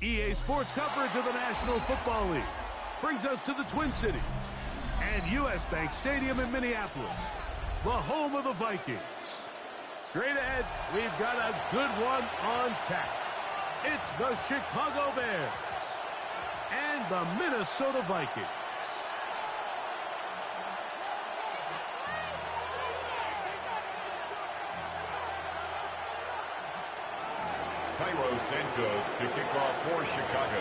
EA Sports coverage of the National Football League brings us to the Twin Cities and U.S. Bank Stadium in Minneapolis, the home of the Vikings. Straight ahead, we've got a good one on tap. It's the Chicago Bears and the Minnesota Vikings. Santos to kick off for Chicago.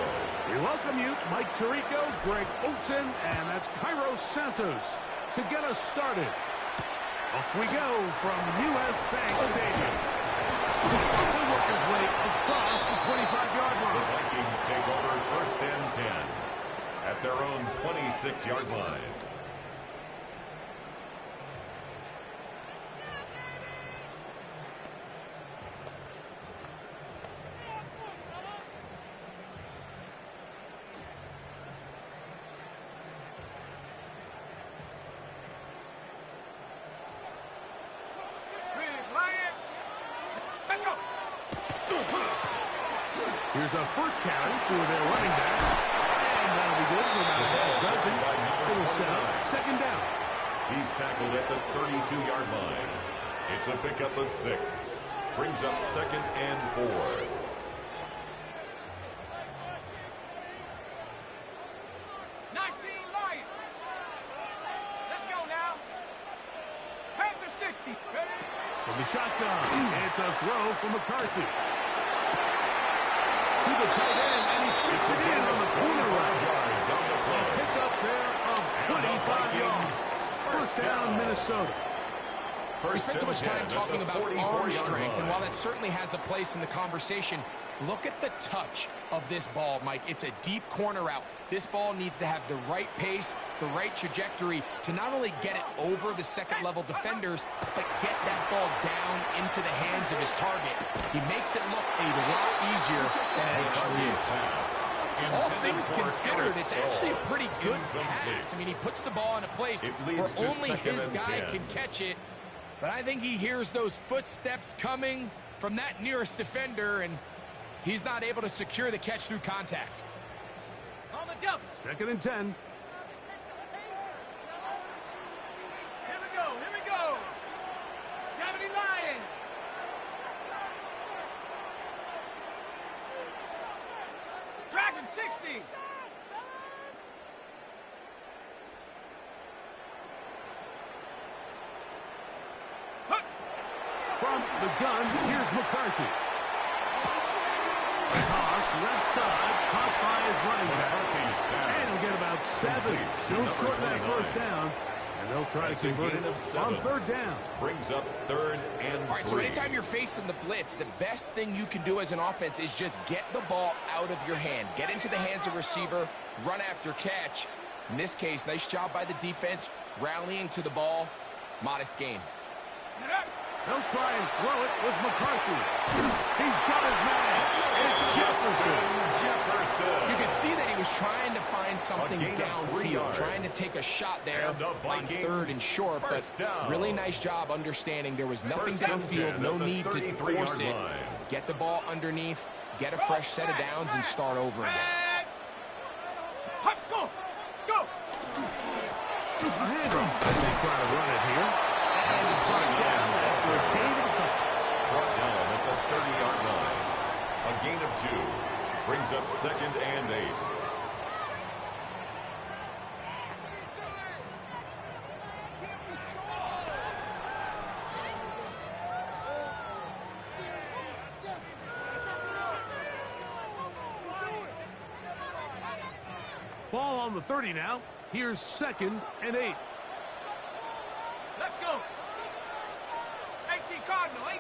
We welcome you, Mike Tirico, Greg Olsen, and that's Cairo Santos to get us started. Off we go from U.S. Bank Stadium. He'll work his way across the 25-yard line. The Vikings take over 1st and 10 at their own 26-yard line. Here's a first carry for their running back. And that'll be good for about a dozen. It'll set up 2nd down. He's tackled at the 32-yard line. It's a pickup of 6. Brings up 2nd and 4. From the shotgun, it's a throw from McCarthy. To the tight end, and he fits it in on the corner route. A pickup there of 25 yards. 1st down, Minnesota. We spent so much time talking about arm strength, and while that certainly has a place in the conversation, look at the touch of this ball, Mike. It's a deep corner route. This ball needs to have the right pace, the right trajectory to not only get it over the second-level defenders, but get that ball down into the hands of his target. He makes it look a lot easier than it actually is. All things considered, it's actually a pretty good pass. I mean, he puts the ball in a place where only his guy can catch it. But I think he hears those footsteps coming from that nearest defender, and he's not able to secure the catch through contact. On the double. 2nd and 10. Here we go. 70 Lions. Dragon 60. From the gun, here's McCarthy. Toss, left side, caught by his running back. And he'll get about 7. Still short of that 1st down. And they'll try to convert it on 3rd down. Brings up 3rd and 3. All right, so anytime you're facing the blitz, the best thing you can do as an offense is just get the ball out of your hand. Get into the hands of receiver, run after catch. In this case, nice job by the defense, rallying to the ball. Modest gain. They'll try and throw it with McCarthy. He's got his man. It's Jefferson. You can see that he was trying to find something downfield, trying to take a shot there on 3rd and short, but really nice job understanding there was nothing downfield, no need to force it. Get the ball underneath, get a fresh set of downs, and start over again. Go! A handoff as they try to run it here. And it's brought down after a gain of a couple. Brought down at the 30-yard line. A gain of 2. Brings up 2nd and 8. Ball on the 30 now. Here's 2nd and 8. Let's go. 18 Cardinal. Ready.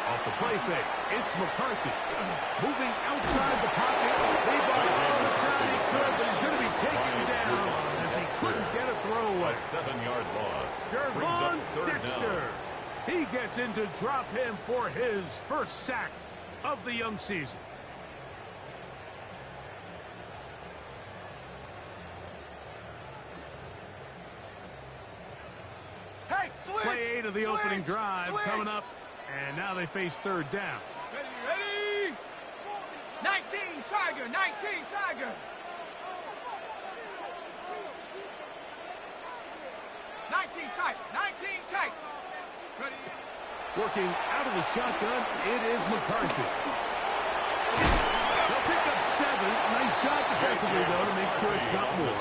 Off the play fake, it's McCarthy. Moving outside the pocket. Rebound on the time he could, but he's going to be taken down as he couldn't get a throw away. A 7-yard loss. Gervon Dexter. He gets in to drop him for his 1st sack of the young season. Play 8 of the opening drive coming up, and now they face 3rd down. Ready. 19, Tiger, 19, Tiger. 19 tight, 19 tight. Ready? Working out of the shotgun, it is McCarthy. They'll pick up 7. Nice job defensively, though, to make sure it's not more.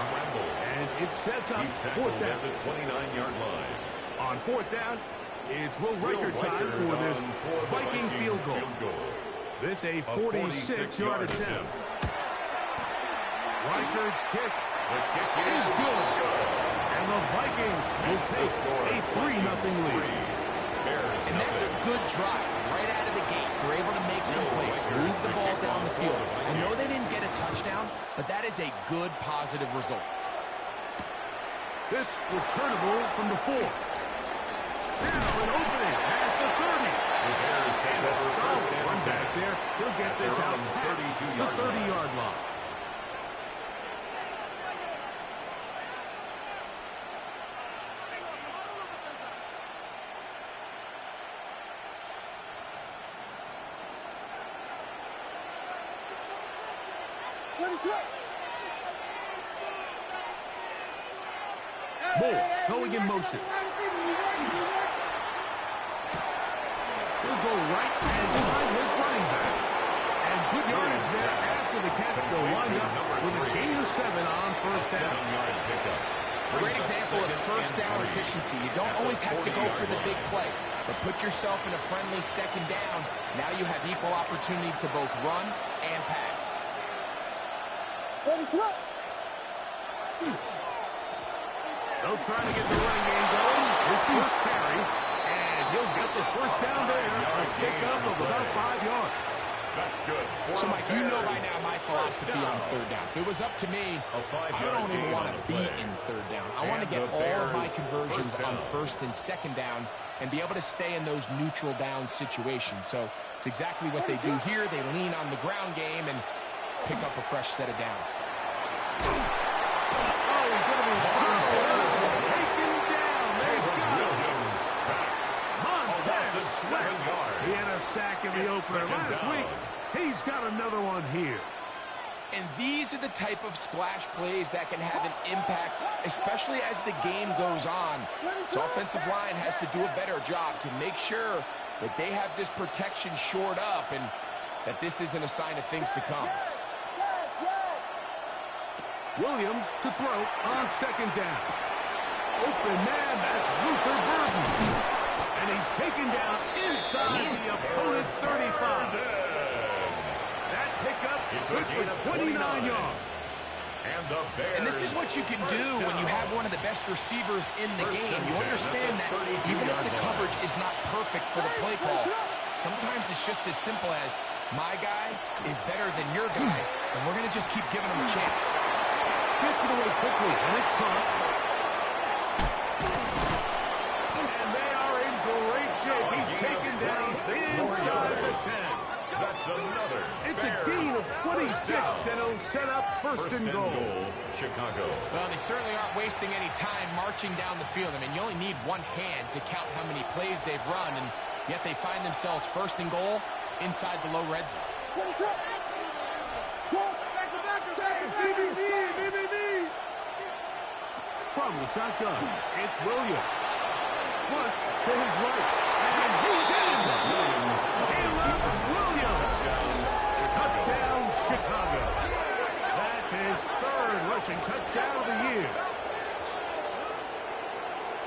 And it sets up fourth down. At the 29-yard line. On fourth down, it's Will Riker time for this Viking field goal. This a 46-yard attempt. Riker's kick is good. And the Vikings will take a 3-0 lead. And that's a good drive right out of the gate. They're able to make some plays, move the ball down the field. I know they didn't get a touchdown, but that is a good, positive result. This returnable from the 4. Now an opening past the 30. And a solid run back there. He'll get this out past the 30-yard line. Moore going in motion. He'll go right and find his running back. And good yardage there after the catch. They'll wind up with a gain of 7 on first down. Great example of first down efficiency. You don't always have to go for the big play, but put yourself in a friendly second down. Now you have equal opportunity to both run and pass. They'll try to get the running game going. His first carry, and he'll get the first down there. A pickup of about 5 yards. That's good. So, Mike, you know by now my philosophy on third down. If it was up to me, I don't even want to be in third down. I want to get all of my conversions on first and second down and be able to stay in those neutral down situations. So it's exactly what they do here. They lean on the ground game and pick up a fresh set of downs. Oh, he's going to be taken down. They've got him. Montez Sweat. He had a sack in the opener last week. He's got another one here. And these are the type of splash plays that can have an impact, especially as the game goes on. So offensive line has to do a better job to make sure that they have this protection shored up and that this isn't a sign of things to come. Williams to throw on second down. Open man, that's Luther Burden. And he's taken down inside the opponent's 35. That pickup good for 29 yards. And this is what you can do when you have one of the best receivers in the game. You understand that even if the coverage is not perfect for the play call, sometimes it's just as simple as my guy is better than your guy, and we're going to just keep giving him a chance. Gets it away quickly, and it's caught. And they are in great shape. He's taken down inside the 10. That's another. It's a gain of 26, and it'll set up first and goal. Chicago. Well, they certainly aren't wasting any time marching down the field. I mean, you only need one hand to count how many plays they've run, and yet they find themselves first and goal inside the low red zone. From the shotgun, it's Williams. Flush to his right, and he's in. Williams. Touchdown, Chicago. That's his third rushing touchdown of the year.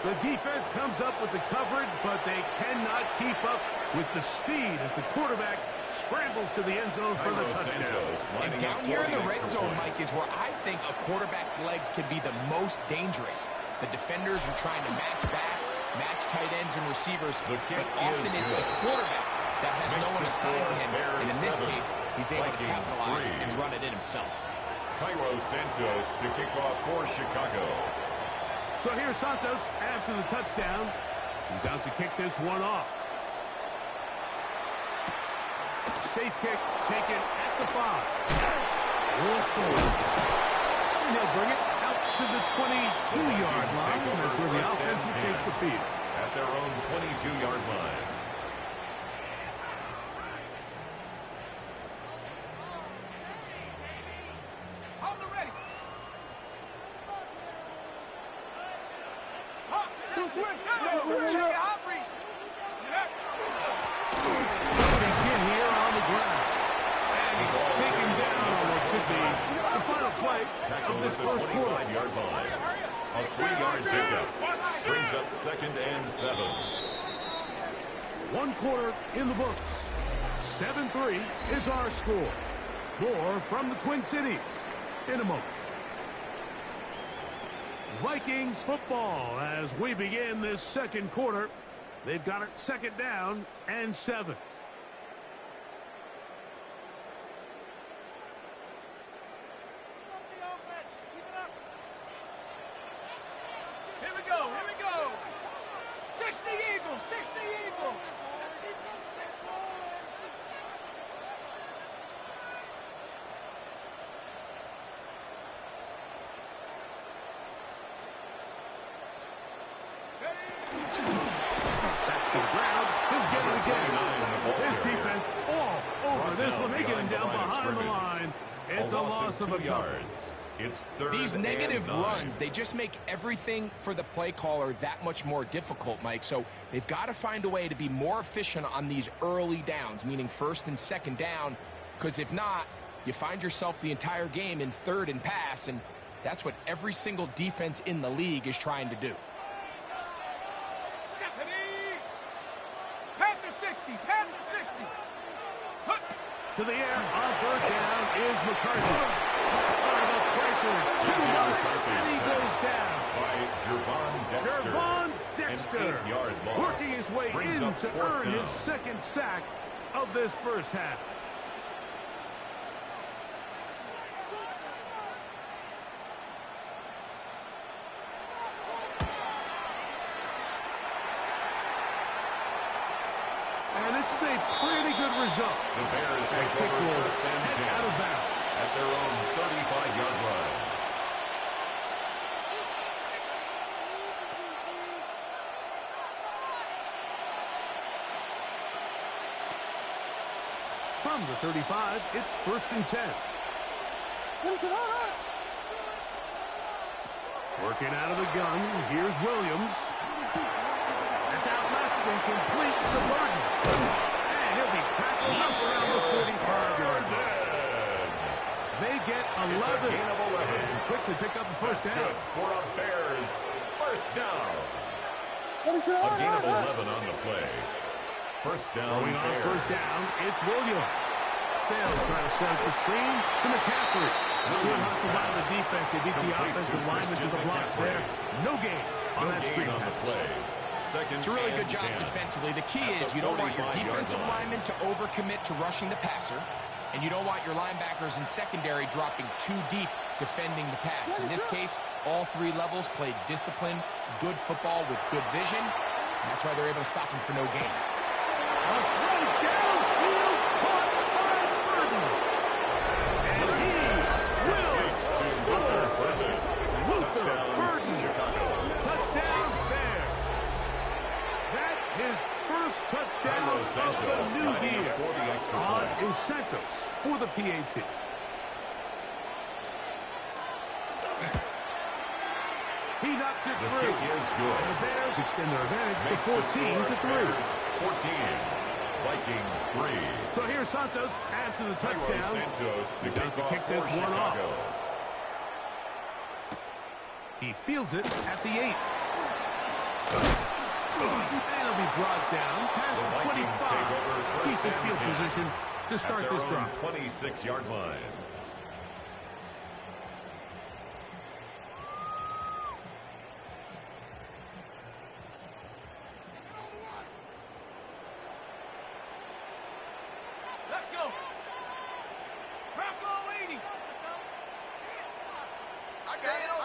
The defense comes up with the coverage, but they cannot keep up with the speed as the quarterback scrambles to the end zone for the touchdown. And down here in the red zone, Mike, is where I think a quarterback's legs can be the most dangerous. The defenders are trying to match backs, match tight ends and receivers, but often it's the quarterback that has no one assigned to him. And in this case, he's able to capitalize and run it in himself. Cairo Santos to kick off for Chicago. So here's Santos after the touchdown. He's out to kick this one off. Safe kick taken at the 5. And they'll bring it out to the 22-yard line. That's where the offense will take the field. At their own 22-yard line. Check it out, Bree. Begin here on the ground. And he's taken down on what should be the final play of this first quarter. 25-yard line. A 3-yard pickup. Brings up 2nd and 7. One quarter in the books. 7-3 is our score. More from the Twin Cities in a moment. Vikings football as we begin this second quarter. They've got it 2nd down and 7. Here we go, here we go. 60 Eagles, 60 Eagles. Back to the ground. He'll get it again. His defense all over this one. They get him down behind the line. It's a loss of a yards. It's 3rd These negative and 9. runs, they just make everything for the play caller that much more difficult, Mike. So they've got to find a way to be more efficient on these early downs, meaning 1st and 2nd down, because if not, you find yourself the entire game in 3rd and pass, and that's what every single defense in the league is trying to do. Panther 60, Panther 60. To the air on 3rd down is McCarthy. The pressure too much, and he goes down. By Jervon Dexter. Dexter An 8-yard loss. working his way Brings in up to 4th earn down. his 2nd sack of this first half. And this is a pretty good result. The Bears take Kick over will 1st and head 10 out of bounds. at their own 35-yard line. From the 35, it's 1st and 10. Working out of the gun, here's Williams. It's out left and complete to Burton. And he'll be tackled up around the 45-yard line. They get 11. It's a gain of 11. And quickly pick up the first That's down. good for a Bears first down. A gain of 11 on the play. First down, Going on Bears. first down, it's Williams. Fails trying to set up the screen to McCaffrey. Good hustle by the defense. They beat the offensive lineman to the blocks there. No gain on that screen on the pass. play. Second It's a really and good job 10. defensively. The key At is the you don't want your 45-yard defensive line. linemen to overcommit to rushing the passer, and you don't want your linebackers in secondary dropping too deep defending the pass. In this case, all 3 levels played disciplined, good football with good vision, and that's why they're able to stop him for no gain. A throw downfield caught by Burton. And he will score. Luther Burton. Touchdown Bears. That his first touchdown of the new year. Is Santos for the PAT. He knocks it The through. kick is good. And the Bears extend their advantage Makes to the 14 to 3. score Bears 14. Vikings 3. So here's Santos after the touchdown. Santos He's out to kick this one off. He fields it at the 8. And he'll be brought down past the 25. Decent field position to start this drive. 26-yard line. Let's go. Bravo 80. I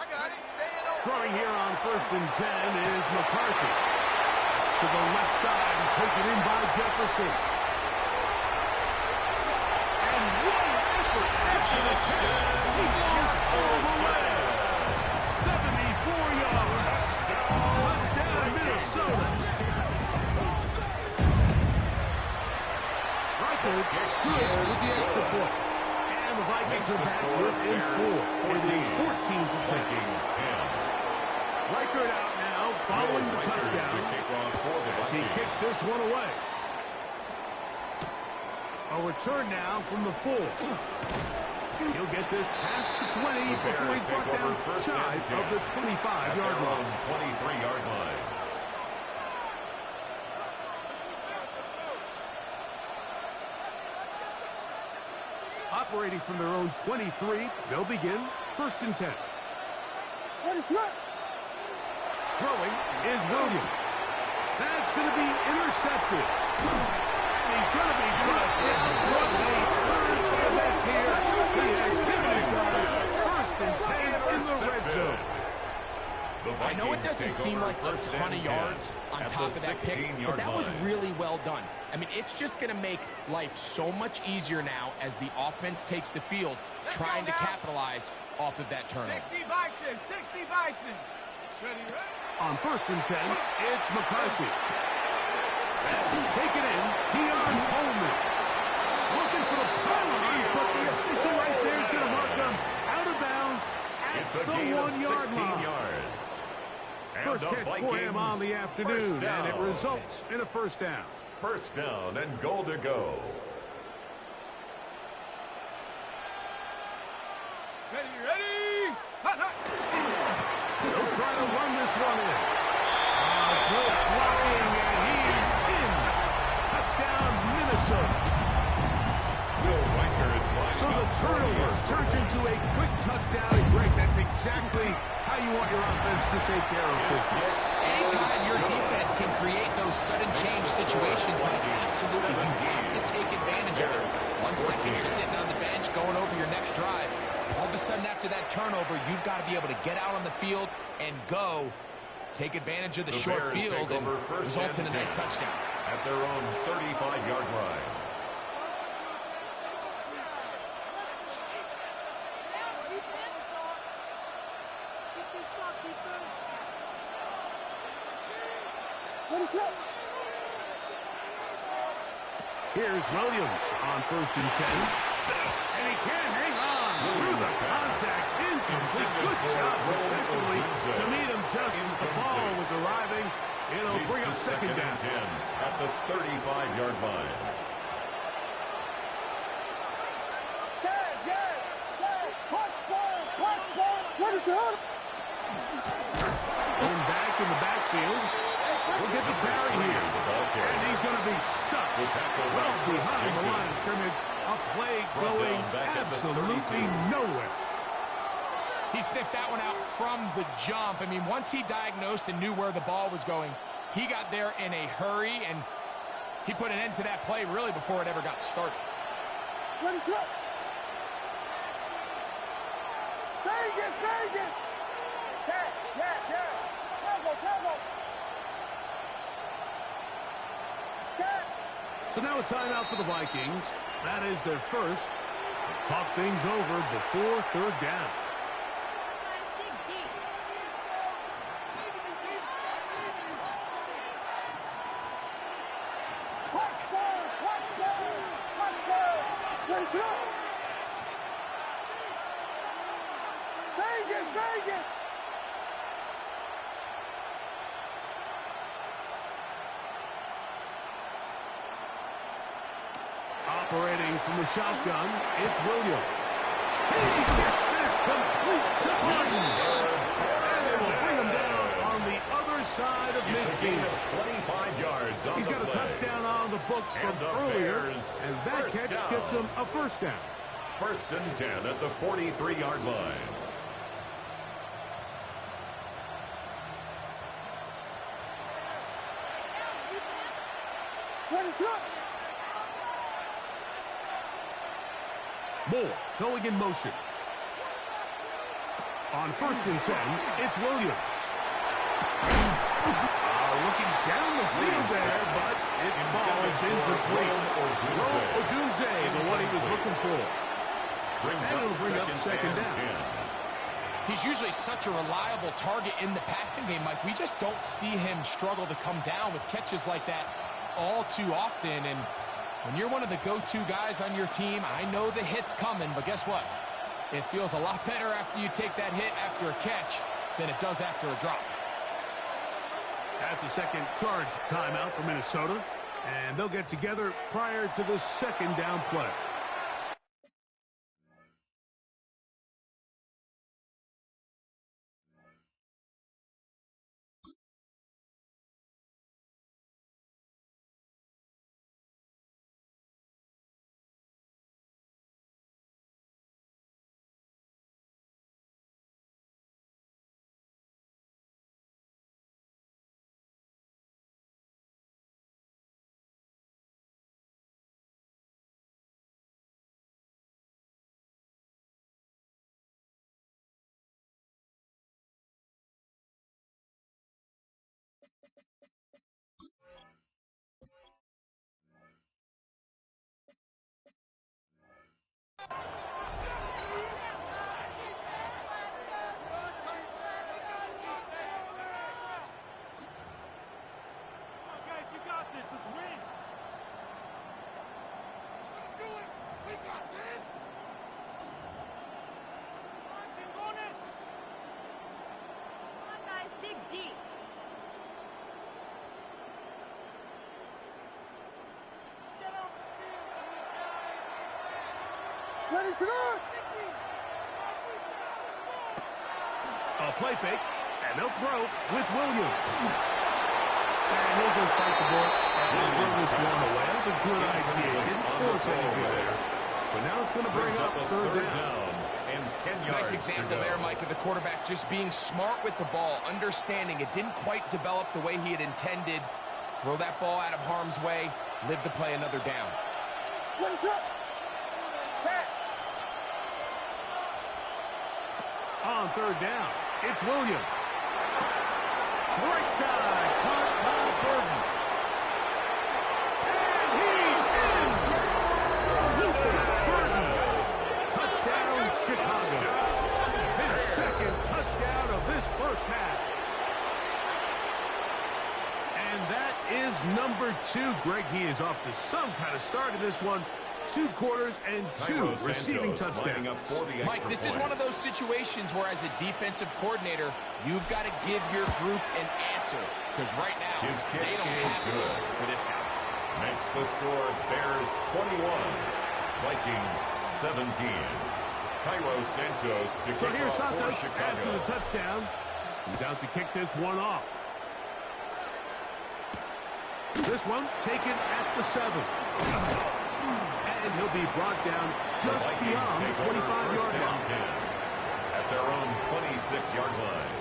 got it. Stay it over. Throwing here on 1st and 10 is McCarthy. To the left side and taken in by Jefferson. And what an effort after the catch. He goes all the way. 74 yards. Touchdown Minnesota. Reichert good with the extra point. And the Vikings are back within 4. It is 14 to 10. Vikings 10. Reichert out now following the touchdown as he kicks this one away. A return now from the 4. He'll get this past the 20 before he's brought down shy of the 25-yard line. 23-yard line. Operating from their own 23, they'll begin 1st and 10. What is that? Throwing is Williams. That's going to be intercepted. And he's going to be brought down roughly. And that's here. He has given his guys 1st and 10 in the red zone. I know it doesn't seem like a ton of yards on top of that pick, but that was really well done. I mean, it's just going to make life so much easier now as the offense takes the field, trying to capitalize off of that turnover. 60 Bison, 60 Bison. Ready, ready? On 1st and 10, it's McCarthy. That's taken in. Keon Coleman. Looking for the pylon, but the official right there is going to mark them out of bounds at the 1-yard line. Yards. First catch for him on the afternoon, and it results in a 1st down. 1st down and goal to go. Ready, ready? Hot, hot. They'll try to run this one in. Good blocking, and he is in. Touchdown, Minnesota. So the turnover turns into a quick touchdown, and Greg, that's exactly how you want your offense to take care of business. Anytime your defense can create those sudden change situations, Mike, absolutely, you have to take advantage of it. 1 second you're sitting on the bench going over your next drive. All of a sudden after that turnover, you've got to be able to get out on the field and go. Take advantage of the short field and results in a nice touchdown. At their own 35-yard line. What is that? Here's Williams on 1st and 10. And he can't hang on through the contact. Incomplete. Good job defensively to meet him just as the ball was arriving. It'll bring up 2nd down. 10 at the 35-yard line. What is that? Going back in the backfield. We'll get the carry here. And he's going to be stuck well behind the line of scrimmage. A play going absolutely nowhere. He sniffed that one out from the jump. I mean, once he diagnosed and knew where the ball was going, he got there in a hurry, and he put an end to that play really before it ever got started. What is that? Vegas, Vegas! Yeah. Travel. So now a timeout for the Vikings. That is their first. Talk things over before 3rd down. Vegas! Operating from the shotgun, it's Williams. He gets this complete to Martin. And they will bring him down on the other side of midfield. 25 yards on He's got a touchdown on the books from earlier, and that catch gets him a 1st down. 1st and 10 at the 43-yard line. What is that? Moore going in motion. On 1st and 10, it's Williams. Looking down the field there, but it falls incomplete. Odunze, the one he was looking for. And it'll bring up 2nd down. He's usually such a reliable target in the passing game, Mike. We just don't see him struggle to come down with catches like that all too often. And when you're one of the go-to guys on your team, I know the hit's coming, but guess what? It feels a lot better after you take that hit after a catch than it does after a drop. That's a second charge timeout for Minnesota, and they'll get together prior to the second down play. A play fake, and they'll throw with Williams. And he'll just bite the ball and throw this one away. That was a good idea. Didn't force anything there. But now it's going to bring up third down. And 10 yards. Nice example there, Mike, of the quarterback just being smart with the ball, understanding it didn't quite develop the way he had intended. Throw that ball out of harm's way, live to play another down. What's up? On third down, it's Williams. Right side, caught by Burton. And he's in. Burton. Touchdown, Chicago. His second touchdown of this first half. And that is number 2. Greg, he is off to some kind of start in this one. 2 quarters and 2 receiving touchdowns. Mike, this is one of those situations where as a defensive coordinator, you've got to give your group an answer. Because right now, they don't have good for this guy. Makes the score Bears 21, Vikings 17. Cairo Santos to so kick here's off Santos for Chicago. after the touchdown. He's out to kick this one off. This one taken at the 7. And he'll be brought down just beyond the 25-yard line. At their own 26-yard line.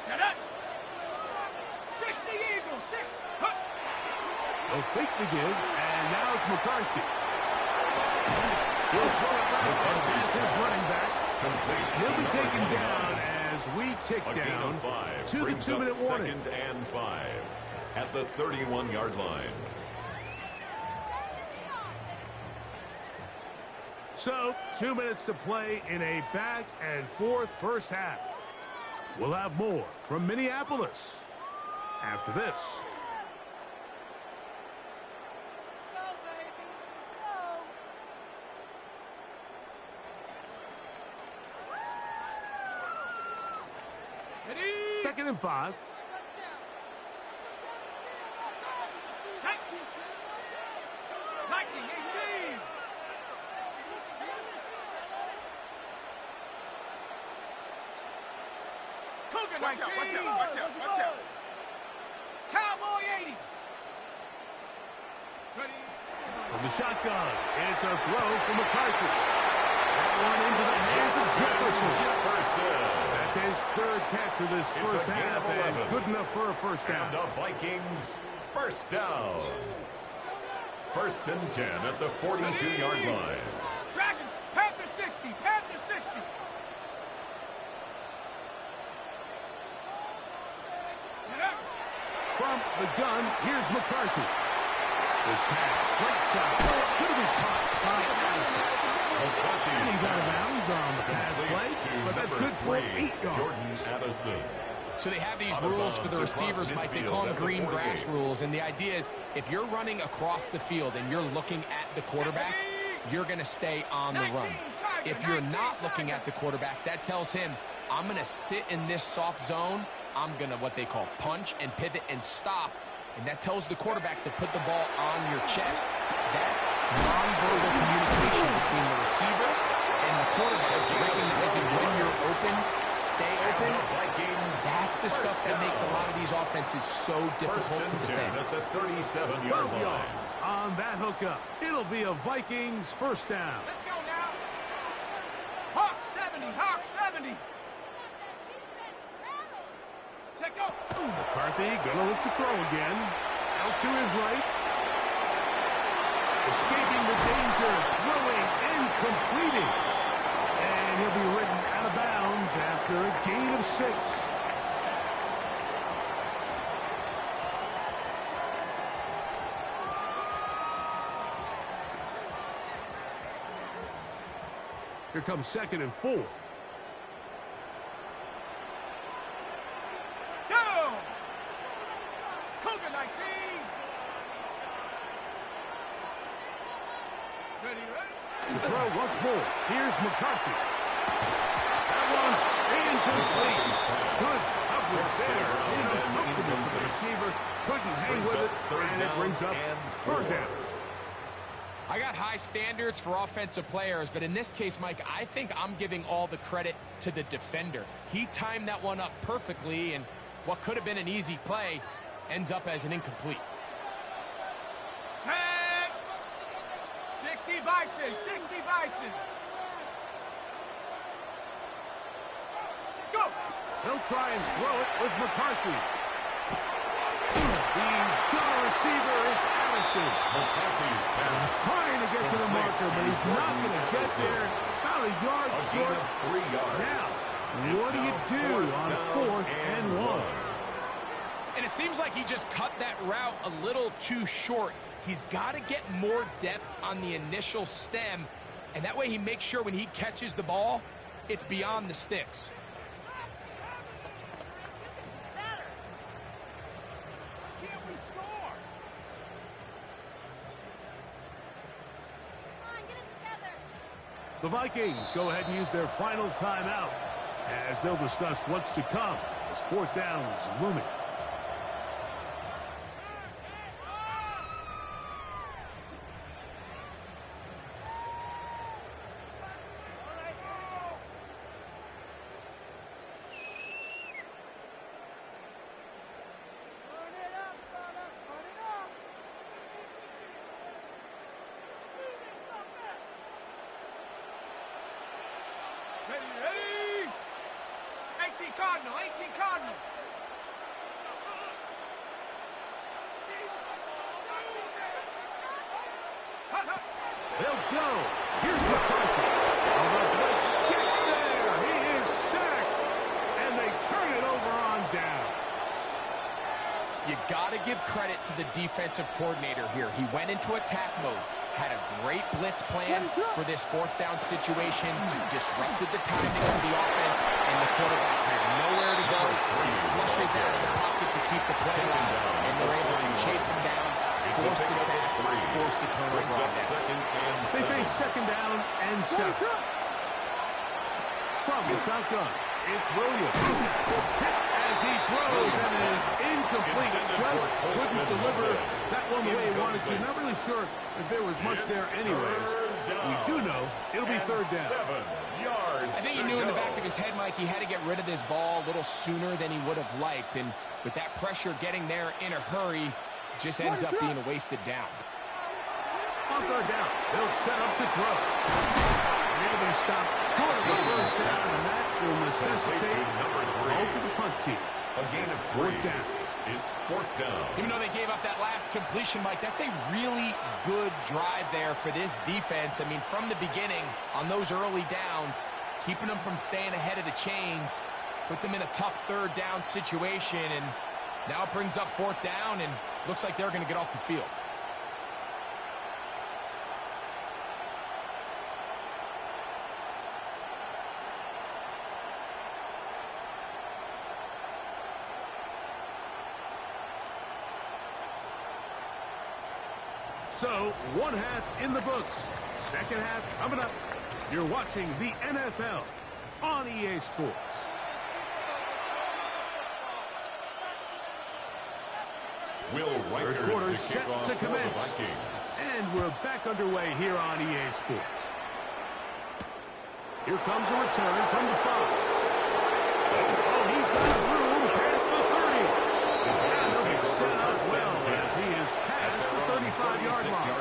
Set up. 60 Eagles. 60. Huh. They'll fake the give, and now it's McCarthy. He'll throw it right as his running back. He'll be taken down as we tick down to the 2-minute warning. 2nd and 5 at the 31-yard line. So, 2 minutes to play in a back-and-forth first half. We'll have more from Minneapolis after this. Second and 5. Cougar 19. Watch out. Cowboy 80. From the shotgun, it's a throw from McCarthy. That one into the hands of Jefferson. That's his 3rd catch of this first half, and good enough for a first down. And the Vikings first down. 1st and 10 at the 42-yard line. Dragons, Panther 60. Panther 60. From the gun, here's McCarthy. His pass, right side. Could have been caught by Addison. And he's out of bounds on the pass play, but that's good for 8 yards. Jordan Addison. So they have these rules for the receivers, Mike. They call them green grass rules. And the idea is if you're running across the field and you're looking at the quarterback, you're going to stay on the run. If you're not looking at the quarterback, that tells him, I'm going to sit in this soft zone. I'm going to what they call punch and pivot and stop. And that tells the quarterback to put the ball on your chest. That nonverbal communication between the receiver and the quarterback, recognizing when you're open, stay open, that's the stuff that makes a lot of these offenses so difficult to defend. At the 37-yard line. On that hookup, it'll be a Vikings first down. Let's go now. Hawk 70, Hawk 70. Check go. McCarthy gonna look to throw again. Out to his right. Escaping the danger, throwing and completing. And he'll be ridden out of bounds after a gain of 6. Here comes 2nd and 4. Go! Cougar 19. Ready? To throw once more. Here's McCarthy. That one's incomplete. Good coverage there. Uncomfortable for the receiver. Couldn't hang with it. And it brings up 3rd down. I got high standards for offensive players, but in this case, Mike, I think I'm giving all the credit to the defender. He timed that one up perfectly, and what could have been an easy play ends up as an incomplete. Set. 60 Bison, 60 Bison. Go. He'll try and throw it with McCarthy. He's got a receiver. It's Addison. McCarthy's pass. Trying to get to the marker, but he's not going to get there. About a yard short. 3 yards. Now, what do you do on 4th and 1? And it seems like he just cut that route a little too short. He's got to get more depth on the initial stem, and that way he makes sure when he catches the ball, it's beyond the sticks. Can't we score? Come on, get it together. The Vikings go ahead and use their final timeout as they'll discuss what's to come as 4th down is looming. Ready? 18 Cardinal, 18 Cardinal. They'll go. Here's McCarthy. Oh, the blitz gets there. He is sacked. And they turn it over on downs. You got to give credit to the defensive coordinator here. He went into attack mode, had a great blitz plan for this 4th down situation, disrupted the timing of the offense, and the quarterback had nowhere to go. He flushes out of the pocket to keep the play alive, and they're able to chase him down, force the sack, force the turnover on downs. They face 2nd down and 7. From the shotgun, it's Williams. Hit as he throws, and it is incomplete. Just couldn't deliver that one the way he wanted to. Not really sure if there was much there anyways. We do know it'll be 3rd down. 7 yards. I think he knew in the back of his head, Mike, he had to get rid of this ball a little sooner than he would have liked. And with that pressure getting there in a hurry, it just ends up being a wasted down. On 3rd down, they'll set up to throw. And it'll be stopped short of the 1st down, and that will necessitate a call to the punt team. A gain of 4th down. It's 4th down. Even though they gave up that last completion, Mike, that's a really good drive there for this defense. I mean, from the beginning, on those early downs, keeping them from staying ahead of the chains, put them in a tough 3rd down situation, and now it brings up 4th down, and looks like they're going to get off the field. So, one half in the books. Second half coming up. You're watching the NFL on EA Sports. Third quarter set to commence. And we're back underway here on EA Sports. Here comes a return from the 5. Oh, he's got room past the 30. And he'll be set up well as he is past the 35-yard line.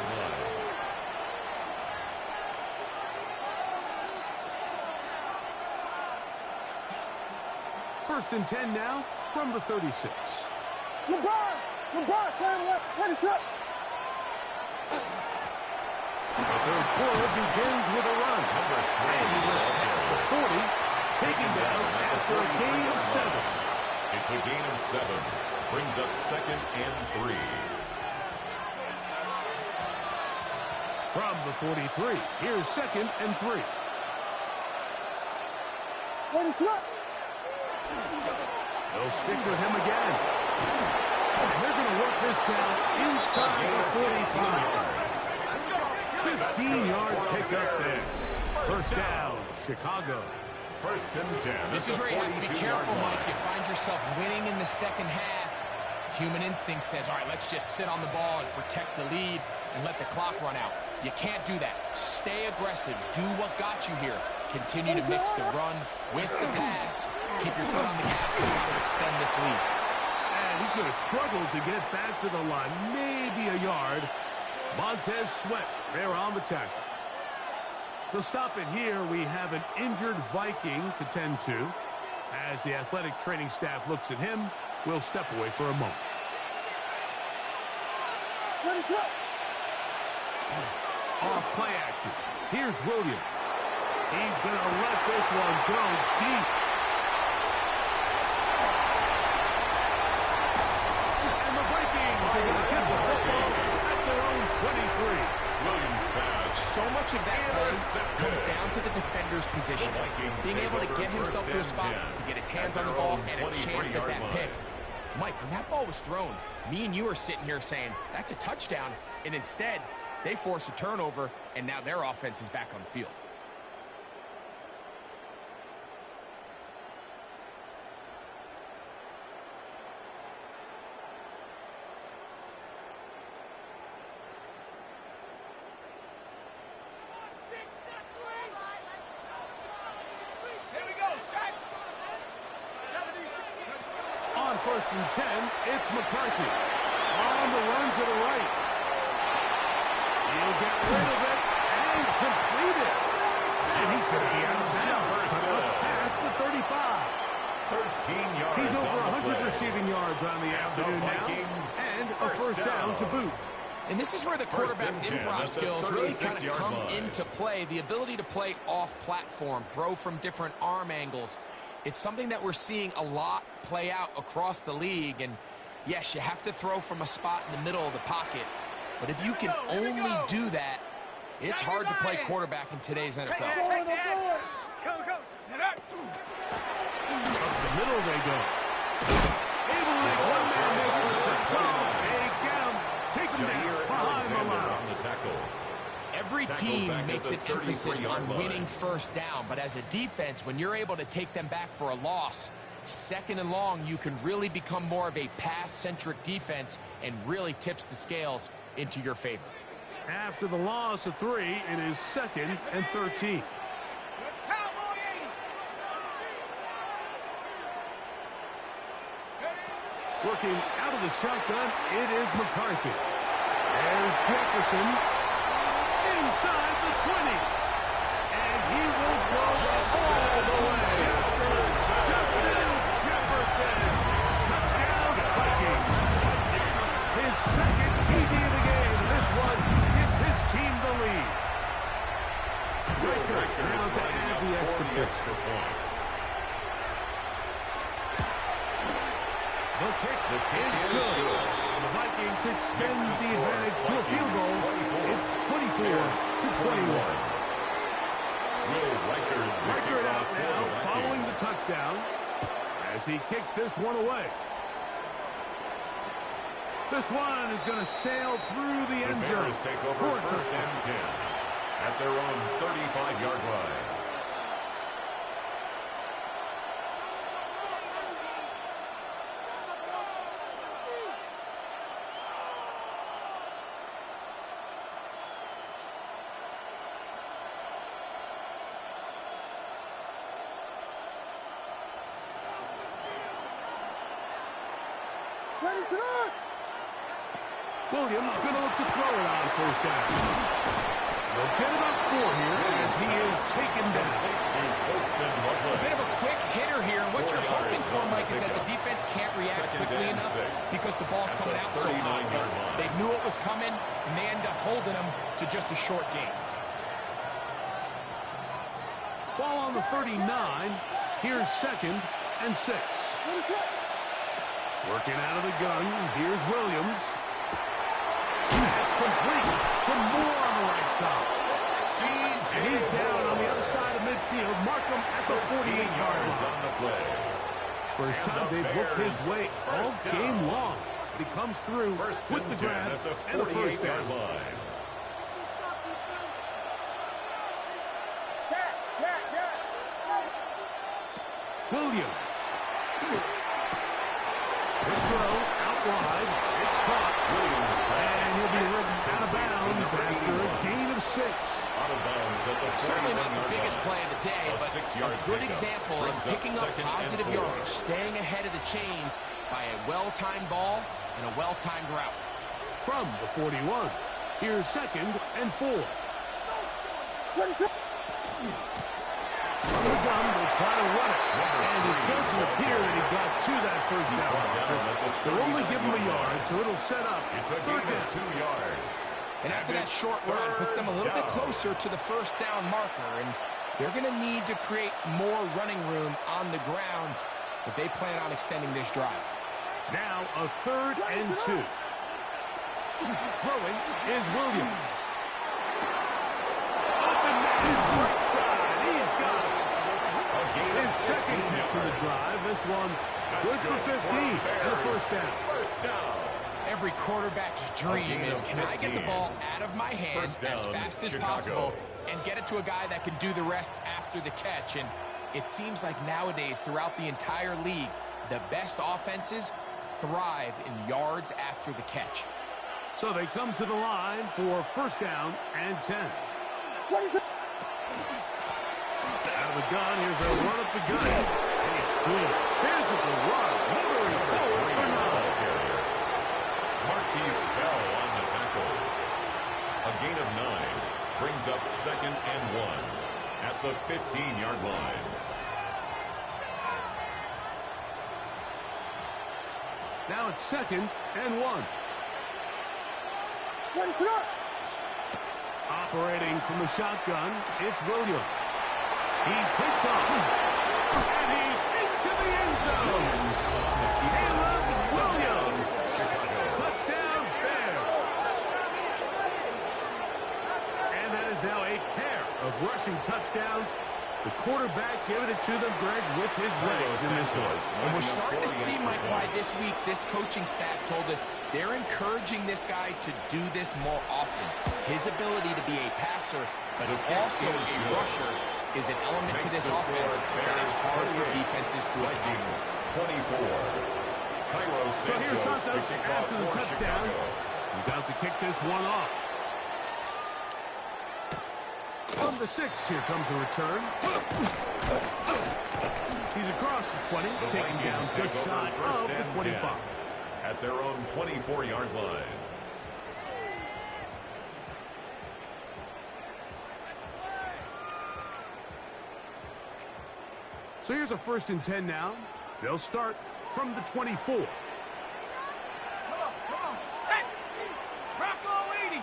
First and 10 now from the 36. LeBron, Sam, let it up. The third quarter begins with a run. And he gets past the 40, taken down after a gain of 7. It's a gain of 7. Brings up 2nd and 3. From the 43, here's 2nd and 3. Let it up. They'll stick with him again. And they're going to work this down inside the 45. 15-yard pickup there. First down, Chicago. First and 10. This is where you have to be careful, Mike. You find yourself winning in the second half. Human instinct says, all right, let's just sit on the ball and protect the lead and let the clock run out. You can't do that. Stay aggressive. Do what got you here. Continue to mix the run with the pass. Keep your foot on the gas and try to extend this lead. And he's going to struggle to get back to the line. Maybe a yard. Montez Sweat there on the tackle. To stop it here, we have an injured Viking to tend to. As the athletic training staff looks at him, we'll step away for a moment. Off play action. Here's Williams. He's going to let this one go deep. And the Vikings are going to get the football at their own 23. Williams pass. So much of that play comes down to the defender's position. Being able to get himself to a spot, to get his hands on the ball, and a chance at that pick. Mike, when that ball was thrown, me and you are sitting here saying, that's a touchdown. And instead, they force a turnover, and now their offense is back on the field. First and 10, it's McCarthy. On the run to the right. He'll get rid of it and complete it. And he's going to be out of bounds. Past the 35. 13 yards. He's over 100 receiving yards on the afternoon now. And a first down to boot. And this is where the quarterback's improv skills really kind of come into play. The ability to play off platform, throw from different arm angles. It's something that we're seeing a lot play out across the league. And yes, you have to throw from a spot in the middle of the pocket. But if you can only do that, it's hard to play quarterback in today's NFL. Go. Up the middle they go. Able to make one man miss with the they get him. Take him down behind the line. Every team makes an emphasis on winning first down, but as a defense, when you're able to take them back for a loss, second and long, you can really become more of a pass-centric defense and really tips the scales into your favor. After the loss of 3, it is 2nd and 13. Working out of the shotgun, it is McCarthy. There's Jefferson. Inside the 20. And he will go all the way. Justin Jefferson. Touchdown Vikings. His second TD of the game. This one gives his team the lead. Riker now to add the extra point. The kick is good. The Vikings extend the advantage to a field goal. It's 24-21. Riker out now following the touchdown as he kicks this one away. This one is going to sail through the end zone. The Bears take over first and 10 at their own 35-yard line. Williams going to look to throw it on first down. They'll get about 4 here as he is taken down. A bit of a quick hitter here, and what you're hoping for, Mike, is that the defense can't react quickly enough because the ball's coming out so high. They knew it was coming, and they end up holding them to just a short gain. Ball on the 39. Here's 2nd and 6. Working out of the gun. Here's Williams. That's complete. Some more on the right side. And he's down on the other side of midfield. Mark him at the 48-yard line. On the play. First time they've looked his way all game long. He comes through with the grab and the first down. Line. Williams. Good throw out wide. It's caught. Williams, and he'll be ridden out of bounds after a gain of 6. Out of bounds at the Certainly not the biggest play of the day, A but 6-yard a good pickup example of brings up picking up 2nd and positive 4. yardage, staying ahead of the chains by a well-timed ball and a well-timed route. From the 41, here's 2nd and 4. From the gun, they'll try to run it. And it doesn't appear that he got to that first down. They'll only give him a yard, so it'll set up It's a 3rd gain down. of 2 yards. And after that short run, puts them a little bit closer to the first down marker. And they're going to need to create more running room on the ground if they plan on extending this drive. Now a 3rd and 2. Throwing is Williams. Open man, right side. He's got it. His 2nd catch of the drive. This one good for 15 and a first down. First down. Every quarterback's dream is, can I get the ball out of my hand as fast as possible and get it to a guy that can do the rest after the catch? And it seems like nowadays, throughout the entire league, the best offenses thrive in yards after the catch. So they come to the line for first down and 10. Out of the gun, here's a run up the gut. Hey, good physical run. Moving forward for 9. Marquise Bell on the tackle. A gain of 9 brings up 2nd and 1 at the 15-yard line. Now it's 2nd and 1. Operating from the shotgun, it's Williams. He takes off. And he's into the end zone. Caleb Williams. Touchdown, Bears. And that is now a pair of rushing touchdowns. The quarterback giving it to them, Greg, with his legs in this one. And we're starting to see, Mike, why this week this coaching staff told us they're encouraging this guy to do this more often. His ability to be a passer, but also a rusher, is an element to this offense that is hard for defenses to accomplish. 24. So here's Santos after the touchdown. He's out to kick this one off. From the 6, here comes a return. He's across the 20, taking down just shy of the 25. At their own 24-yard line. So here's a 1st and 10 now. They'll start from the 24. Come on, set! Rocco 80!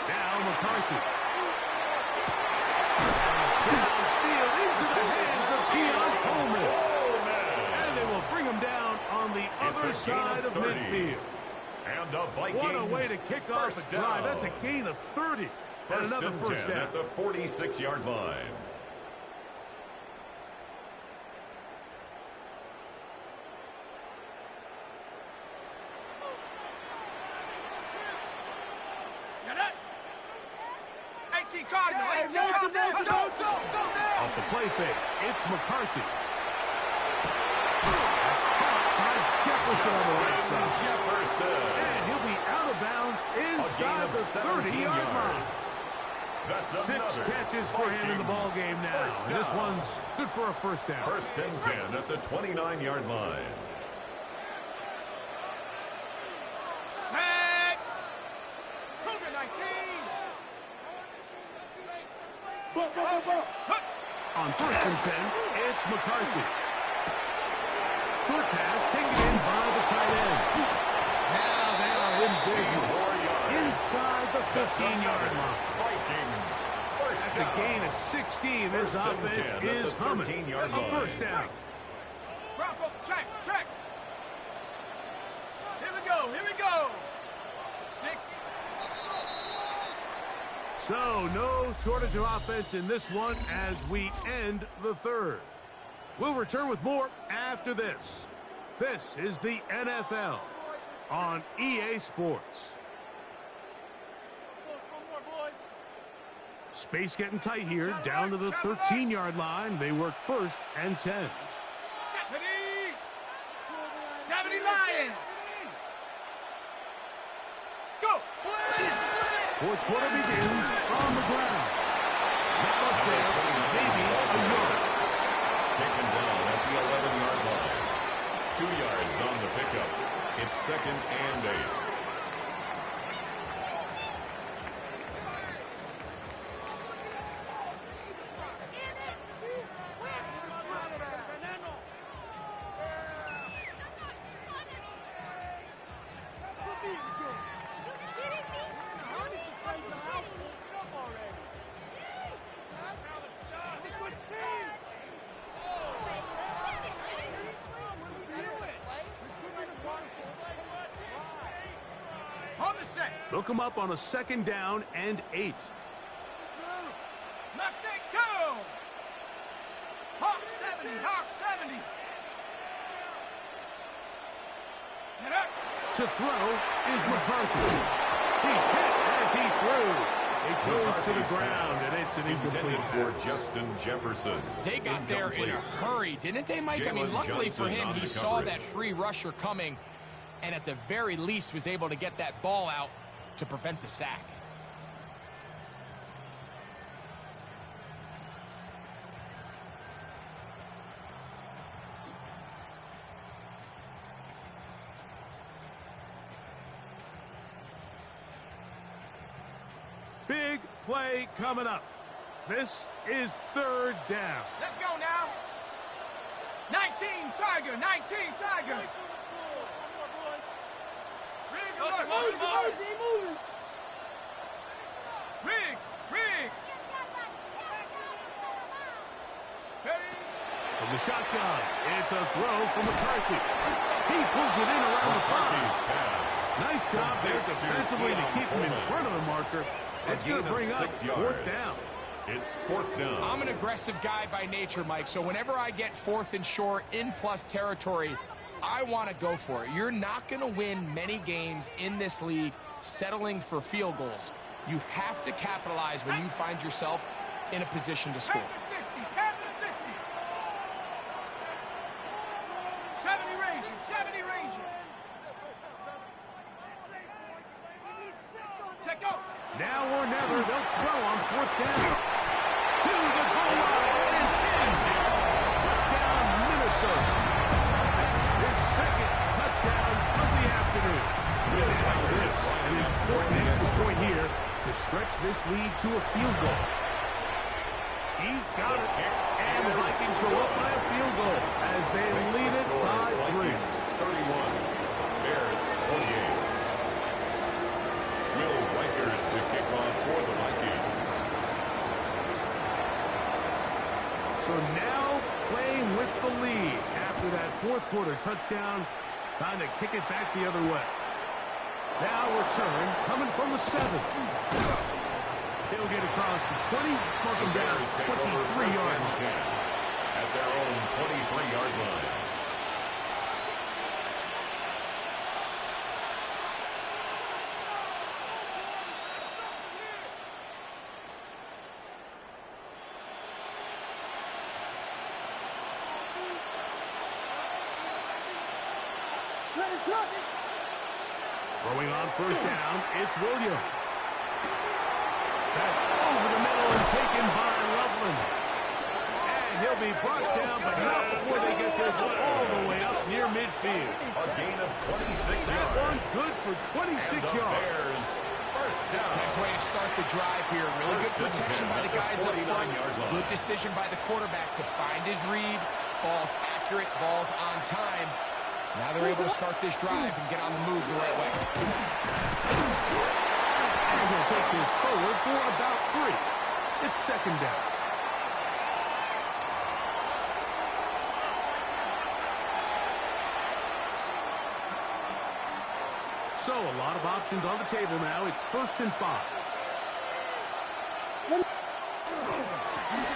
Now McCarthy. Downfield into the hands of Keon Coleman. And they will bring him down on the other side of midfield. And the Vikings. What a way to kick off a drive. That's a gain of 30. And First another and first 10 down. at the 46-yard line. 18 Cardinal, 18 Cardinal. Go, go, go now. Off the play fake, it's McCarthy. That's caught by Jefferson on the right side. Jefferson. And he'll be out of bounds inside the 30-yard line. That's 6 catches for him in the ball game now. And this one's good for a first down. First and 10 at the 29-yard line. Set. Cougar 19. On first and 10, it's McCarthy. Short pass taken in by the tight end. Now they are in business inside the 15-yard line. Vikings. That's a gain of 16. This offense is humming. A first down. Bronco, check, check. Here we go, here we go. 60. So, no shortage of offense in this one as we end the third. We'll return with more after this. This is the NFL on EA Sports. Space getting tight here, down to the 13-yard line. They work first and 10. 70 Lions. Go. Fourth quarter begins on the ground. Not much there, maybe a yard. Taken down at the 11-yard line. 2 yards on the pickup. It's second and 8. They'll come up on a second down and 8. Mustang, go! Hawk 70, Hawk 70. Get up. To throw is McCarthy. He's hit as he threw. It goes to the ground, and it's an incomplete for Justin Jefferson. They got there in a hurry, didn't they, Mike? I mean, luckily for him, he saw that free rusher coming, and at the very least was able to get that ball out to prevent the sack. Big play coming up. This is third down. Let's go now. 19 Tiger, 19 Tiger. Riggs. From the shotgun, it's a throw from McCarthy. He pulls it in around the 5. Nice job there defensively to keep him in front of the marker. It's going to bring up fourth down. It's fourth down. I'm an aggressive guy by nature, Mike, so whenever I get fourth and short in plus territory, I want to go for it. You're not going to win many games in this league settling for field goals. You have to capitalize when you find yourself in a position to score. Panther 60. 70 Ranger. Take go. Now or never, they'll throw on fourth down. To the goal line and in. Touchdown, Minnesota. His second touchdown of the afternoon. Now this, an important extra point here to stretch this lead to a field goal. He's got it. And the Vikings go up by a field goal as they lead it by 3. 31. Bears 28. Will Reichard to kick off for the Vikings. So now playing with the lead after that fourth quarter touchdown. Time to kick it back the other way. Now return coming from the 7. They'll get across the 20, marking down 23-yard line. At their own 23-yard line. Ready, throw. Throwing on first down, it's Williams. That's over the middle and taken by Loveland. And he'll be brought down, but not before they get this all the way up near midfield. A gain of 26 That yards. one good for 26 yards. Bears first down. Nice way to start the drive here. Really good protection by the guys up front. Good decision by the quarterback to find his read. Ball's accurate, ball's on time. Now they're able to start this drive and get on the move the right way. And he'll take this forward for about 3. It's second down. So a lot of options on the table now. It's 1st and 5.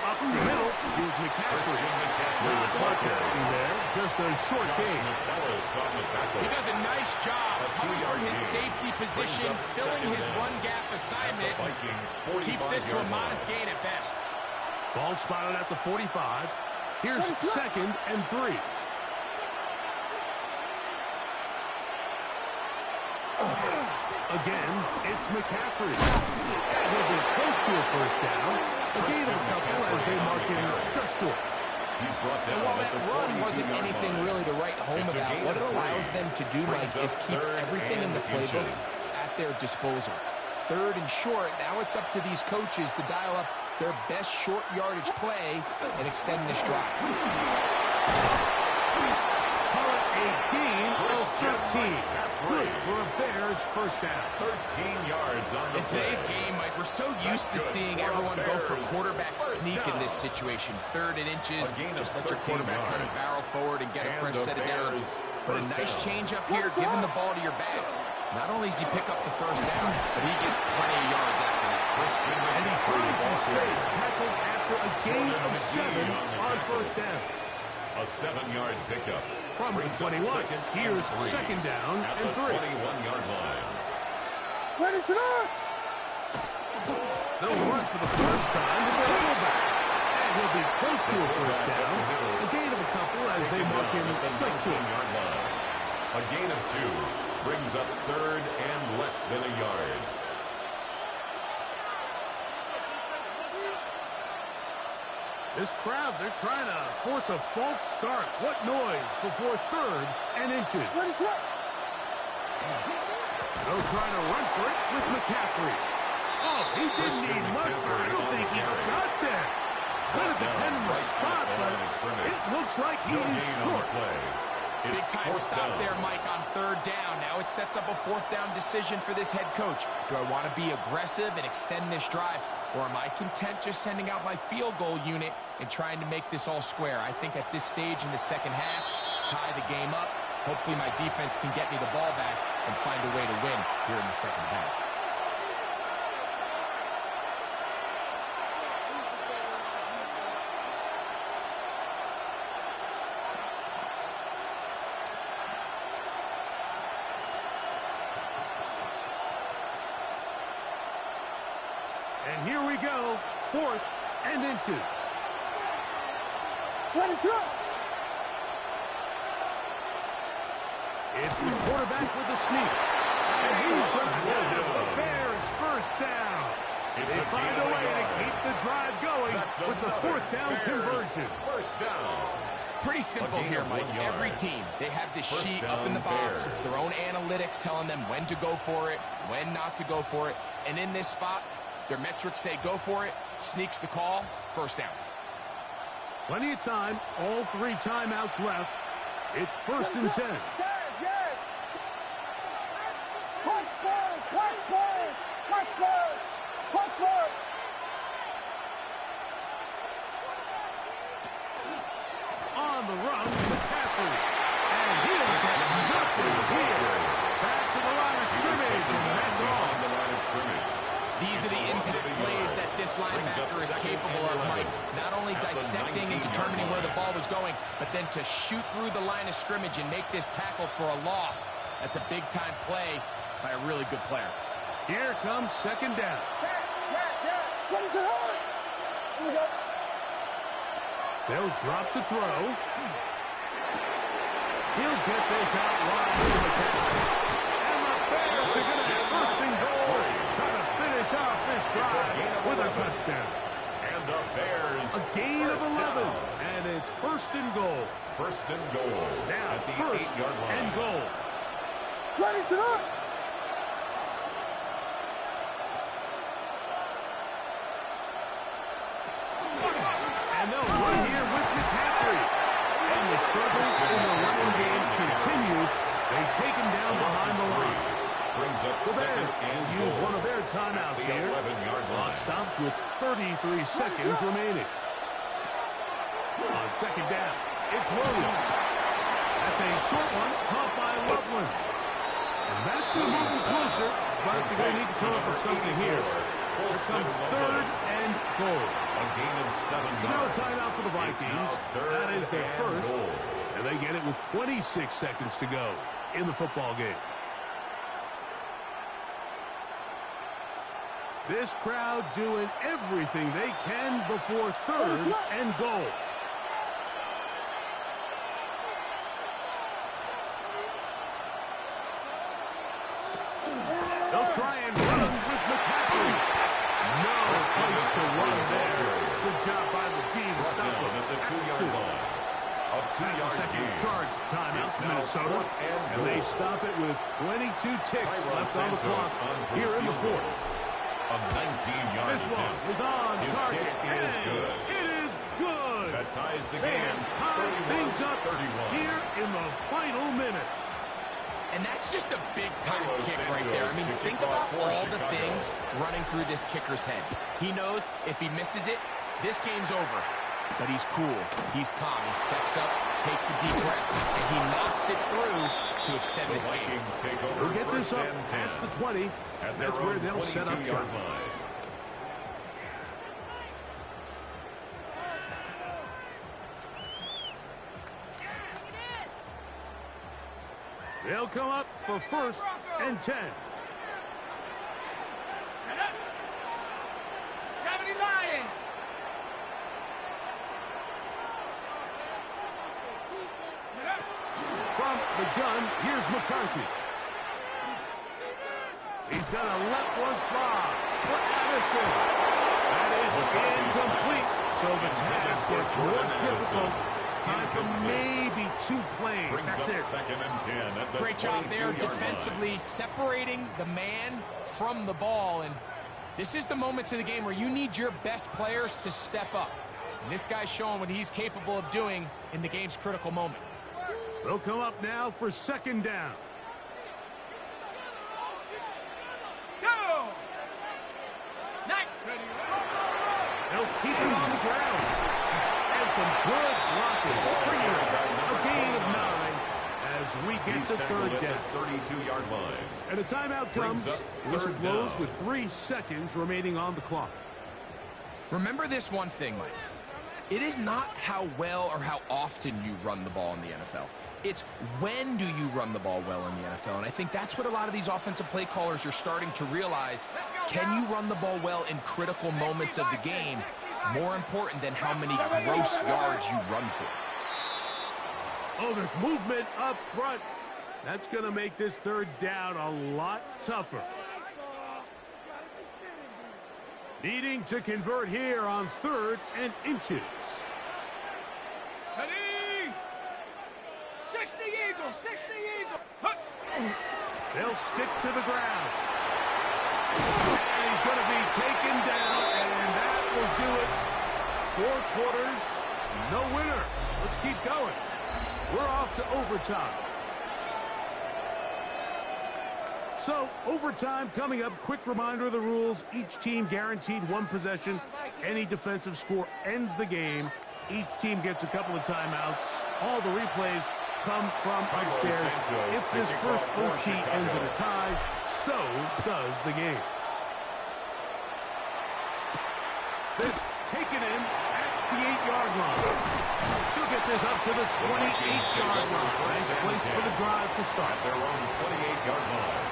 Up the middle, here's McCaffrey. Not much happening there, just a short gain. He does a nice job coming from his safety position, filling his run gap assignment. Keeps this to a modest gain at best. Ball spotted at the 45. Here's 2nd and 3. Again, it's McCaffrey. And he'll be close to a first down. A gain of a couple as they mark him just short. He's brought down. And while that run wasn't anything really to write home about, what it allows them to do, Mike, is keep everything in the playbook at their disposal. 3rd and short, now it's up to these coaches to dial up their best short yardage play and extend this drive. Call it a gain of 13. Good for a Bears first down. 13 yards on the In today's game, Mike, we're so used to seeing everyone go for quarterback sneak in this situation. 3rd and inches, just let your quarterback kind of barrel forward and get a fresh set of downs. But a nice change up here, giving the ball to your back. Not only does he pick up the first down, but he gets plenty of yards after that. And he finds some space, tackled after a gain of 7 on first down. A 7-yard pickup. From the 21, here's second down and 3. 21-yard line. Ready, throw. They'll run for the first time to their fullback. And he'll be close to a first down. A gain of a couple as they mark him just short. A gain of 2 brings up 3rd and less than a yard. This crowd, they're trying to force a false start. What noise before 3rd and inches. Ready, throw. They'll try to run for it with McCaffrey. Oh, he didn't need much, but I don't think he got there. Going to depend on the spot, but it looks like he is short. Big time stop there, Mike, on 3rd down. Now it sets up a 4th down decision for this head coach. Do I want to be aggressive and extend this drive, or am I content just sending out my field goal unit and trying to make this all square? I think at this stage in the second half, tie the game up. Hopefully my defense can get me the ball back and find a way to win here in the second half. And here we go, 4th and inches. Ready, throw. It's the quarterback with the sneak. And he's going to have the Bears first down. They find a way to keep the drive going with the 4th down conversion. First down. Pretty simple here, Mike. Every team, they have this sheet up in the box. It's their own analytics telling them when to go for it, when not to go for it. And in this spot, their metrics say go for it, sneaks the call, first down. Plenty of time, all 3 timeouts left. It's 1st and 10. Yes. Punch Bears, punch Bears, punch Bears, punch Bears. On the run, McCaffrey. And he'll get nothing here. Back to the line of scrimmage, and that's all. On the line of scrimmage. These are the impact plays that this linebacker is capable of, Mike. Not only dissecting and determining where the ball was going, but then to shoot through the line of scrimmage and make this tackle for a loss. That's a big-time play by a really good player. Here comes second down. Ready, throw. Here we go. They'll drop to throw. He'll get this out wide to McCaffrey. And the Bears are going to have first and goal. Trying to finish off this drive with a touchdown. And the Bears. A gain of 11. And it's first and goal. First and goal. Now, at the first 8-yard line. and goal. Ready to up. And they'll run here with McCaffrey. And the struggles in the running game continue. They take him down behind the line. Brings up The second Bears and will use goal. one of their timeouts The here. 11-yard Clock line. stops with 33 seconds remaining. On second down, it's Williams. That's a short one caught by Loveland. And that's going to move them closer, but they're going to need to come up with something here. Here comes third and goal. A gain of 7 So now a yards. timeout for the It's now Vikings. third That is their and first. goal. And they get it with 26 seconds to go in the football game. This crowd doing everything they can before third and goal. They'll try and run with McCaffrey. No place to run there. Good job by the D to stop Down him. at the 2-yard line. A That's 2-yard a second gain. charge timeout It's for now Minnesota. fourth and And they goal. stop it with 22 ticks Tyron left on the Santos clock on for here in the field goal. fourth. A 19-yard This one attempt. is on His target. kick is And good. It is good. That ties the They game. have tied things up 31. here in the final minute. And that's just a big-time Tyron kick right there. I Santos mean, to think kick off about for all the Chicago. things running through this kicker's head. He knows if he misses it, this game's over. But he's cool. He's calm. He steps up, takes a deep breath, and he knocks it through to extend The this game. Vikings take over They'll get this first up and past 10 the 20. at their That's where own they'll set up 22-yard shop. line. They'll come up for first and 10. Set up. 70 Lion. Set up. From the gun, here's McCarthy. He's going to let one fly for Addison. That is incomplete. So the task gets more difficult. Time for maybe 2 plays. Brings That's up it. second and 10 at the Great job there 22-yard defensively separating the man from the ball. And this is the moments of the game where you need your best players to step up. And this guy's showing what he's capable of doing in the game's critical moment. They'll come up now for second down. Go. Night. Ready. They'll keep him on the ground. And some good blocking. Bringing it a gain of 9 as we get He's the tackled third at down. the 32-yard line. And a timeout comes. Brings up Whistle third blows down. with 3 seconds remaining on the clock. Remember this one thing, Mike. It is not how well or how often you run the ball in the NFL. It's when do you run the ball well in the NFL. And I think that's what a lot of these offensive play callers are starting to realize. Can you run the ball well in critical moments of the game? More important than how many gross yards you run for. Oh, there's movement up front. That's going to make this third down a lot tougher. Needing to convert here on 3rd and inches. Ready. 60 Eagles. 60 Eagles. Huh. They'll stick to the ground. And he's going to be taken down, and that will do it. 4 quarters, no winner. Let's keep going. We're off to overtime. So, overtime coming up. Quick reminder of the rules. Each team guaranteed 1 possession. Any defensive score ends the game. Each team gets a couple of timeouts. All the replays come from upstairs. If this first OT ends in a tie, so does the game. This taken in at the 8-yard line. He'll get this up to the 28-yard line. Nice place for the drive to start. At their own 28-yard line.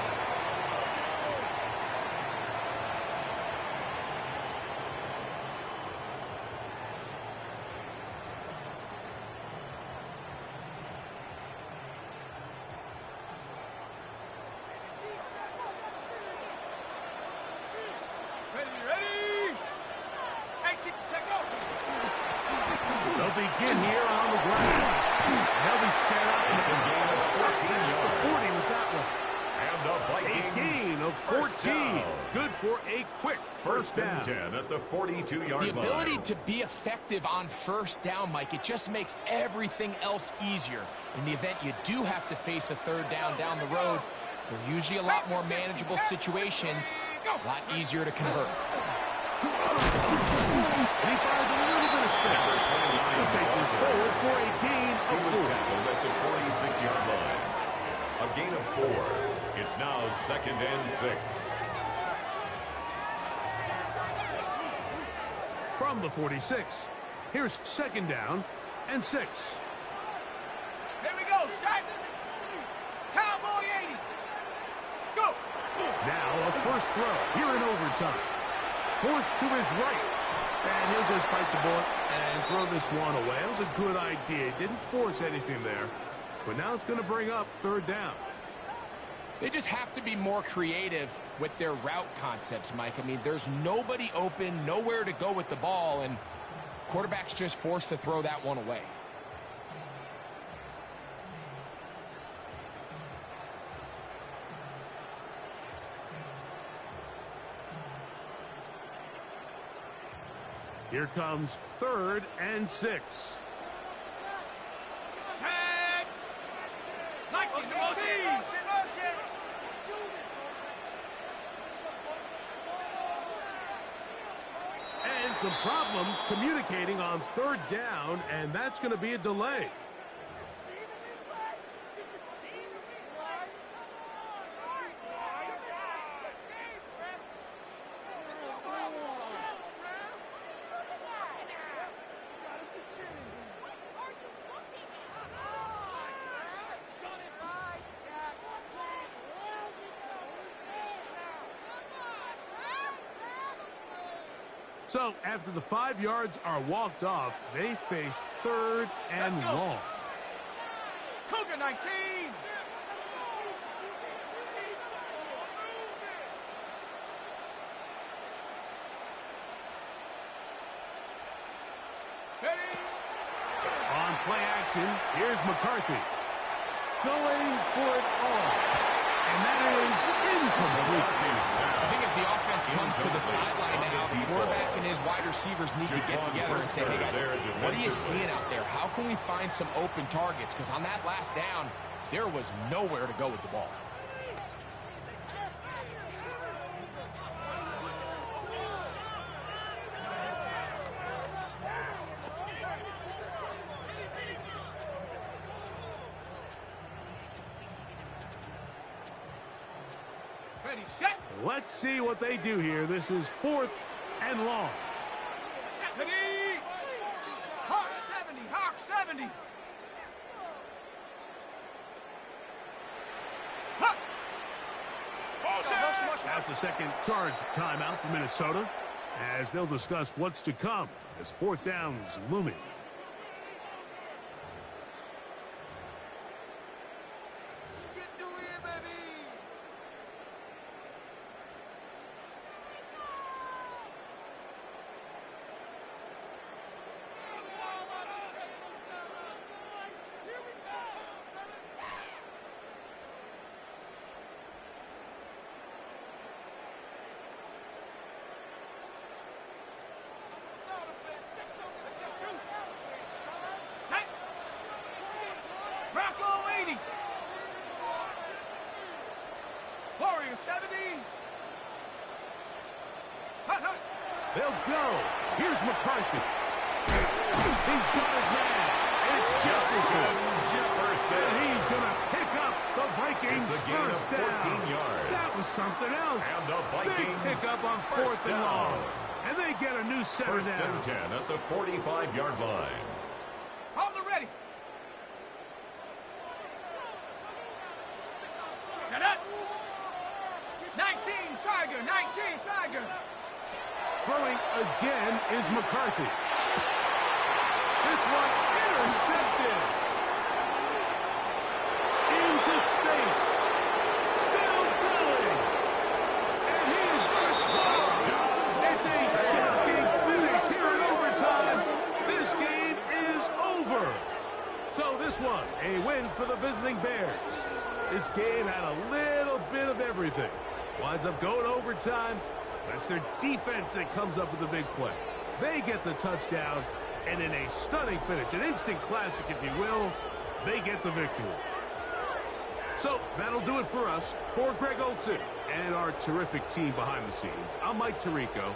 begin here on the ground. They'll be set up. It's a gain of 14 The yards. 40 with that one. And the Vikings. A gain of 14. Good for a quick first down. and 10 at the 42-yard line. The ability to be effective on first down, Mike, it just makes everything else easier. In the event you do have to face a third down the road, they're usually a lot more manageable situations, a lot easier to convert. And he finds a little bit of space. He'll take this forward for a gain He of was 4. tackled at the 46-yard line. A gain of 4. It's now 2nd and 6. From the 46, here's 2nd down and 6. Here we go, set. Cowboy 80. Go. Now a first throw here in overtime. Forced to his right. And he'll just bite the bullet and throw this one away. It was a good idea. He didn't force anything there. But now it's going to bring up 3rd down. They just have to be more creative with their route concepts, Mike. I mean, there's nobody open, nowhere to go with the ball, and quarterback's just forced to throw that one away. Here comes 3rd and 6. Tag. Like the motion. And some problems communicating on 3rd down, and that's going to be a delay. So after the 5 yards are walked off, they face 3rd and long. Cougar 19. Ready. On play action, here's McCarthy. Going for it all. And that is incomplete. I think as the offense comes to the sideline now, the quarterback and his wide receivers need to get together and say, hey guys, what are you seeing out there? How can we find some open targets? Because on that last down, there was nowhere to go with the ball. Ready, set. Let's see what they do here. This is 4th and long. Ready. Hawk 70. Hawk 70. Hawk. That's the second charge timeout for Minnesota, as they'll discuss what's to come as 4th down is looming. Set. Rocco 80. Warrior 70. Hut, hut. They'll go. Here's McCarthy. He's got his man. It's Jefferson. And he's going to pick up the Vikings first down. Yards. That was something else. And the Big Vikings pickup on 4th and long. And they get a new set of 1st and 10 at the 45-yard line. On the ready. Set up. 19 Tiger. 19 Tiger. Throwing again is McCarthy. This one intercepted. Into space. Still going. And he is going to score. It's a shocking finish here in overtime. This game is over. for the visiting Bears. This game had a little bit of everything. Winds up going overtime. That's their defense that comes up with the big play. They get the touchdown, and in a stunning finish, an instant classic, if you will, they get the victory. So that'll do it for us. For Greg Olson and our terrific team behind the scenes, I'm Mike Tirico.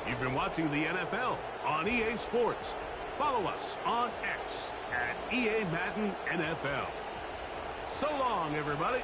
You've been watching the NFL on EA Sports. Follow us on X at EA Madden NFL. So long, everybody.